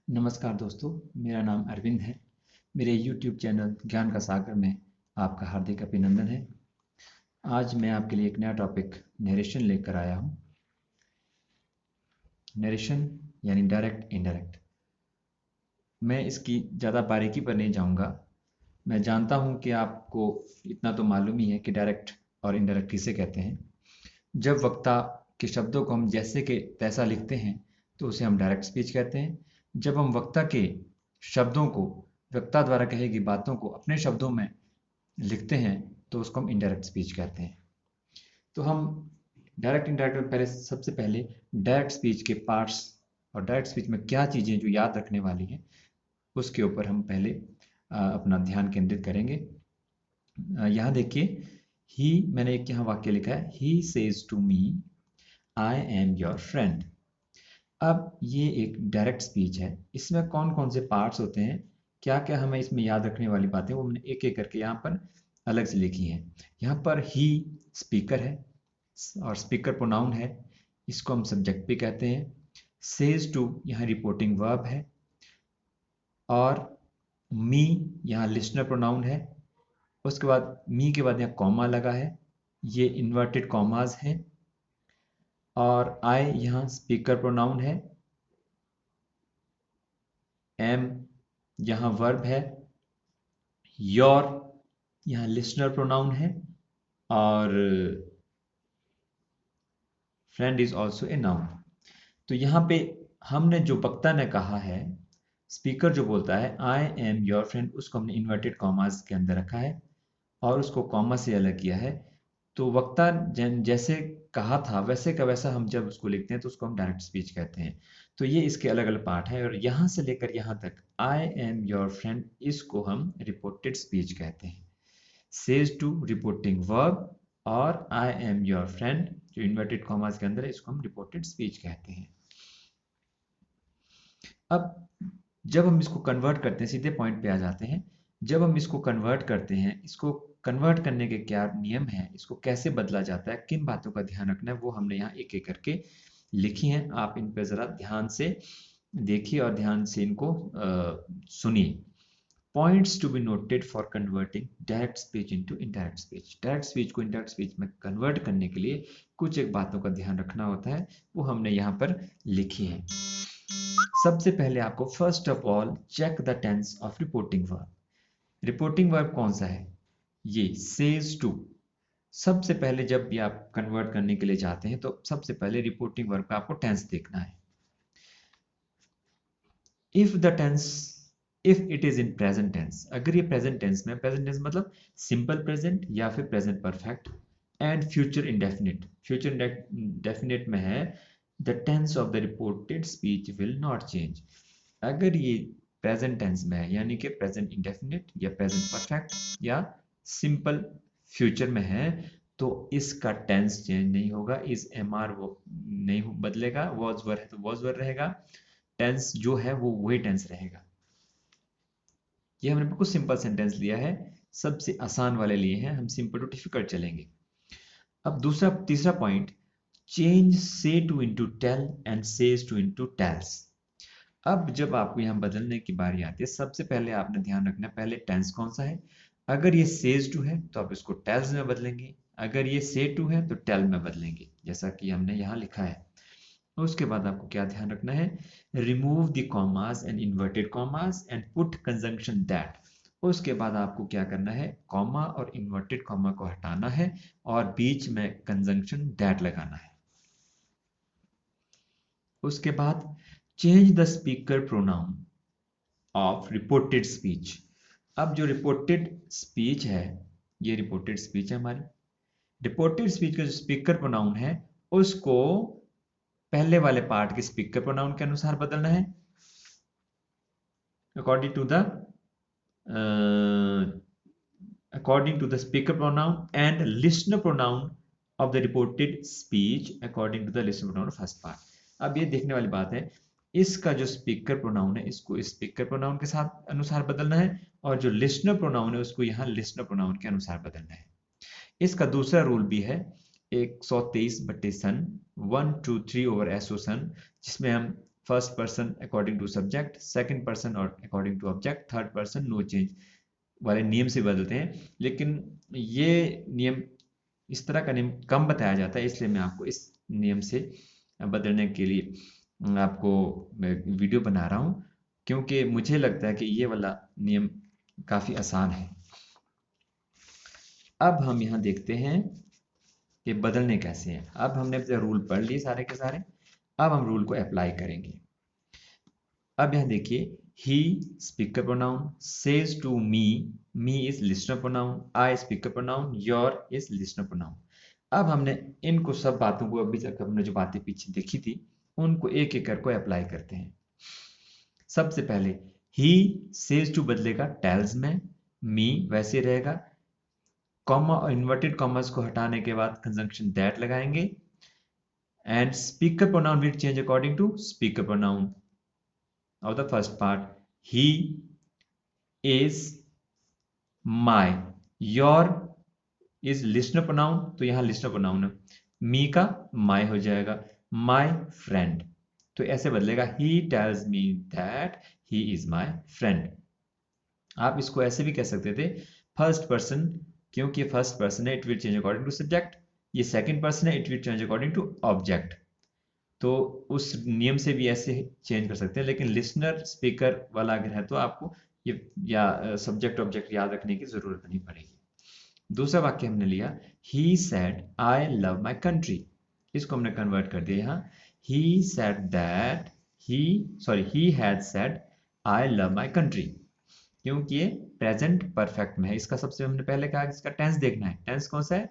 नमस्कार दोस्तों, मेरा नाम अरविंद है। मेरे YouTube चैनल ज्ञान का सागर में आपका हार्दिक अभिनंदन है। आज मैं आपके लिए एक नया टॉपिक नरेशन लेकर आया हूँ। नरेशन यानी डायरेक्ट इनडायरेक्ट। मैं इसकी ज़्यादा बारीकी पर नहीं जाऊँगा। मैं जानता हूँ कि आपको इतना तो मालूम ही है कि डायरेक्ट और इनडायरेक्ट किसे कहते हैं। जब वक्ता के शब्दों को हम जैसे कि तैसा लिखते हैं तो उसे हम डायरेक्ट स्पीच कहते हैं। जब हम वक्ता के शब्दों को, वक्ता द्वारा कही गई बातों को अपने शब्दों में लिखते हैं तो उसको हम इनडायरेक्ट स्पीच कहते हैं। तो हम डायरेक्ट इनडायरेक्ट में सबसे पहले डायरेक्ट स्पीच के पार्ट्स और डायरेक्ट स्पीच में क्या चीज़ें जो याद रखने वाली हैं उसके ऊपर हम पहले अपना ध्यान केंद्रित करेंगे। यहाँ देखिए, ही, मैंने एक यहाँ वाक्य लिखा है, he says to me I am your friend. अब ये एक डायरेक्ट स्पीच है। इसमें कौन कौन से पार्ट्स होते हैं, क्या क्या हमें इसमें याद रखने वाली बातें, वो मैंने एक एक करके यहाँ पर अलग से लिखी हैं। यहाँ पर ही स्पीकर है और स्पीकर प्रोनाउन है, इसको हम सब्जेक्ट भी कहते हैं। सेज टू यहाँ रिपोर्टिंग वर्ब है और मी यहाँ लिसनर प्रोनाउन है। उसके बाद मी के बाद यहाँ कॉमा लगा है, ये इन्वर्टेड कॉमाज हैं। और आई यहाँ स्पीकर प्रोनाउन है। एम यहाँ वर्ब है। योर यहाँ लिसनर प्रोनाउन है और friend is also a noun. तो यहाँ पे हमने जो वक्ता ने कहा है, स्पीकर जो बोलता है आई एम योर फ्रेंड, उसको हमने इन्वर्टेड कॉमास के अंदर रखा है और उसको कॉमा से अलग किया है। तो वक्ता जैसे कहा था वैसे का वैसा हम जब उसको लिखते हैं तो उसको हम डायरेक्ट स्पीच कहते हैं। तो ये इसके अलग अलग पार्ट है और यहाँ से लेकर यहाँ तक आई एम योर फ्रेंड, इसको हम रिपोर्टेड स्पीच कहते हैं। सेज टू रिपोर्टिंग वर्ब और आई एम योर फ्रेंड जो इन्वर्टेड कॉमास के अंदर है, इसको हम रिपोर्टेड स्पीच कहते हैं। अब जब हम इसको कन्वर्ट करते हैं, सीधे पॉइंट पे आ जाते हैं। जब हम इसको कन्वर्ट करते हैं, इसको कन्वर्ट करने के क्या नियम हैं, इसको कैसे बदला जाता है, किन बातों का ध्यान रखना है, वो हमने यहाँ एक एक करके लिखी हैं। आप इन पर ज़रा ध्यान से देखिए और ध्यान से इनको सुनिए। Points to be noted for converting direct speech into indirect speech. Direct speech को इनडायरेक्ट स्पीच में कन्वर्ट करने के लिए कुछ एक बातों का ध्यान रखना होता है, वो हमने यहाँ पर लिखी है। सबसे पहले आपको first of all check the tense of reporting verb. Reporting verb कौन सा है? ये सेज टू। सबसे पहले जब भी आप कन्वर्ट करने के लिए जाते हैं तो सबसे पहले रिपोर्टिंग वर्ब का आपको टेंस देखना है। If the tense, if it is in present tense, अगर ये प्रेजेंट टेंस में, प्रेजेंट टेंस मतलब सिंपल प्रेजेंट या फिर present perfect, and future indefinite, future indefinite में है, the tense of the reported speech will not change. अगर ये प्रेजेंट टेंस में है यानी कि प्रेजेंट इंडेफिनिट या प्रेजेंट परफेक्ट या सिंपल फ्यूचर में है तो इसका टेंस चेंज नहीं होगा। इस एम आर वो नहीं बदलेगा, वॉज वर है तो वॉज वर रहेगा, टेंस जो है वो वही टेंस रहेगा। ये हमने बिल्कुल सिंपल सेंटेंस लिया है, सबसे आसान वाले लिए हैं, हम सिंपल टू डिफिकल्ट चलेंगे। अब दूसरा, तीसरा point, change say to into tell and says to into tells. अब जब आपको यहाँ बदलने की बारी आती है, सबसे पहले आपने ध्यान रखना है पहले टेंस कौन सा है। अगर ये सेज टू है तो आप इसको टेल्स में बदलेंगे, अगर ये से टू है तो टेल में बदलेंगे, जैसा कि हमने यहाँ लिखा है। उसके बाद आपको क्या ध्यान रखना है, remove the commas and inverted commas and put conjunction that. उसके बाद आपको क्या करना है, कॉमा और इन्वर्टेड कॉमा को हटाना है और बीच में कंजंक्शन दैट लगाना है। उसके बाद change the speaker pronoun of reported speech. अब जो रिपोर्टेड स्पीच है, ये रिपोर्टेड स्पीच है हमारी। रिपोर्टेड स्पीच का जो स्पीकर प्रोनाउन है उसको पहले वाले पार्ट के स्पीकर प्रोनाउन के अनुसार बदलना है, according to the speaker pronoun and listener pronoun of the reported speech according to the listener pronoun first part. अब ये देखने वाली बात है, इसका जो स्पीकर प्रोनाउन है इसको स्पीकर प्रोनाउन के साथ अनुसार बदलना है और जो लिसनर प्रोनाउन है उसको यहाँ लिसनर प्रोनाउन के अनुसार बदलना है। इसका दूसरा रूल भी है, 123/सन 1 2 3 ओवर एसओ सन, जिसमें हम first person according to subject, second person और according to object, third person no change वाले नियम से बदलते हैं। लेकिन ये नियम, इस तरह का नियम कम बताया जाता है, इसलिए मैं आपको इस नियम से बदलने के लिए आपको वीडियो बना रहा हूँ, क्योंकि मुझे लगता है कि ये वाला नियम काफ़ी आसान है। अब हम यहाँ देखते हैं कि बदलने कैसे हैं। अब हमने रूल पढ़ लिए सारे के सारे, अब हम रूल को अप्लाई करेंगे। अब यहाँ देखिए, he speaker pronoun, says to me is listener pronoun, I speaker pronoun, your is listener pronoun. अब हमने इनको सब बातों को, अभी तक हमने जो बातें पीछे देखी थी, उनको एक एक करके अप्लाई करते हैं। सबसे पहले ही सेज टू बदलेगा टेल्स में, मी वैसे रहेगा, कॉमा और इन्वर्टेड कॉमर्स को हटाने के बाद कंजंक्शन दैट लगाएंगे, and speaker pronoun will change according to speaker pronoun of the first part. He is my, your is listener pronoun, तो यहां listener pronoun है, me का my हो जाएगा, my friend, तो ऐसे बदलेगा, he tells me that he is my friend। आप इसको ऐसे भी कह सकते थे फर्स्ट पर्सन, क्योंकि फर्स्ट पर्सन है, it will change according to subject, ये सेकंड पर्सन है, it will change according to object, तो उस नियम से भी ऐसे चेंज कर सकते हैं। लेकिन लिसनर स्पीकर वाला अगर है तो आपको ये या सब्जेक्ट ऑब्जेक्ट याद रखने की जरूरत नहीं पड़ेगी। दूसरा वाक्य हमने लिया, he said I love my country, इसको हमने कन्वर्ट कर दिया यहाँ, he said that he had said I love my country, क्योंकि ये प्रेजेंट परफेक्ट में है। इसका सबसे हमने पहले कहा कि इसका टेंस देखना है, टेंस कौन सा है,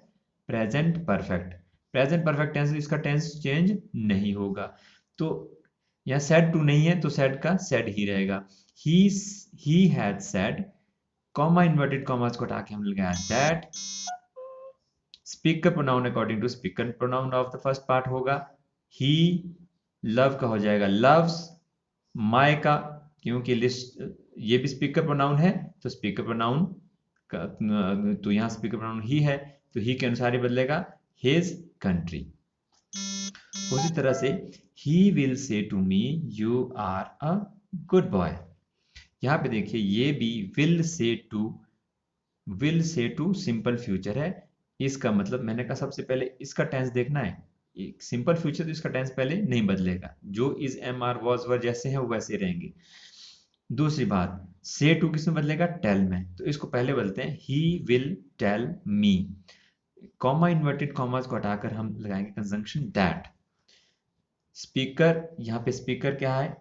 present perfect, present perfect tense, इसका टेंस चेंज नहीं होगा। तो यहाँ सेड टू नहीं है तो सेड का सेड ही रहेगा, he had said, comma inverted commas को हटा के हमने लगाया that, speaker pronoun according to speaker pronoun of the first part होगा, ही लव का हो जाएगा लव्स, माय का, क्योंकि लिस्ट ये भी स्पीकर प्रोनाउन है तो स्पीकर प्रोनाउन तो यहाँ स्पीकर प्रोनाउन ही है तो ही के अनुसार ही बदलेगा, हिज कंट्री। उसी तरह से he will say to me you are a good boy, यहाँ पे देखिए ये भी will say to simple future है, इसका मतलब मैंने कहा सबसे पहले इसका टेंस देखना है, सिंपल फ्यूचर तो इसका टेंस पहले नहीं बदलेगा, जो is am are was were जैसे हैं वो वैसे रहेंगे। दूसरी बात, से टू किसमें बदलेगा, टेल में, तो इसको पहले बदलते हैं, he will tell me, comma inverted commas को हटाकर हम लगाएंगे कंजंक्शन दैट, स्पीकर, यहाँ पे स्पीकर क्या है,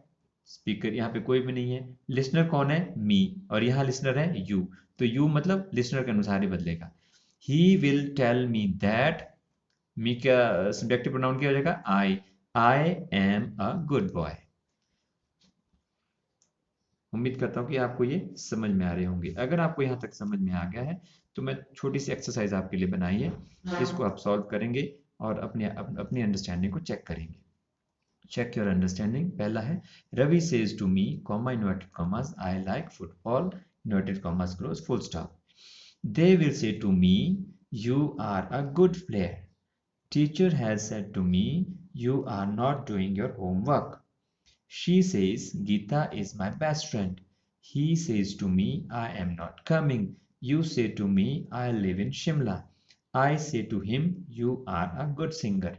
स्पीकर यहाँ पे कोई भी नहीं है, लिसनर कौन है, मी, और यहाँ लिसनर है यू, तो यू मतलब लिसनर के अनुसार ही बदलेगा, he will tell me that, me का सब्जेक्टिव प्रोनाउन क्या हो जाएगा, I am a good boy. उम्मीद करता हूँ कि आपको ये समझ में आ रहे होंगे। अगर आपको यहाँ तक समझ में आ गया है तो मैं छोटी सी एक्सरसाइज आपके लिए बनाई है, इसको आप सॉल्व करेंगे और अपनी अंडरस्टैंडिंग को चेक करेंगे। Check your understanding. पहला है, Ravi says to me, comma inverted commas, I like football, inverted commas close, full stop. They will say to me, you are a good player. Teacher has said to me, you are not doing your homework. She says, Geeta is my best friend. He says to me, I am not coming. You say to me, I live in Shimla. I say to him, you are a good singer.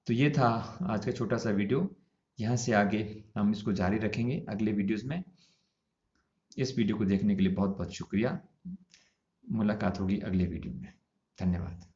तो ये था आज का छोटा सा video. यहाँ से आगे हम इसको जारी रखेंगे अगले वीडियोस में। इस वीडियो को देखने के लिए बहुत बहुत शुक्रिया। मुलाकात होगी अगले वीडियो में। धन्यवाद।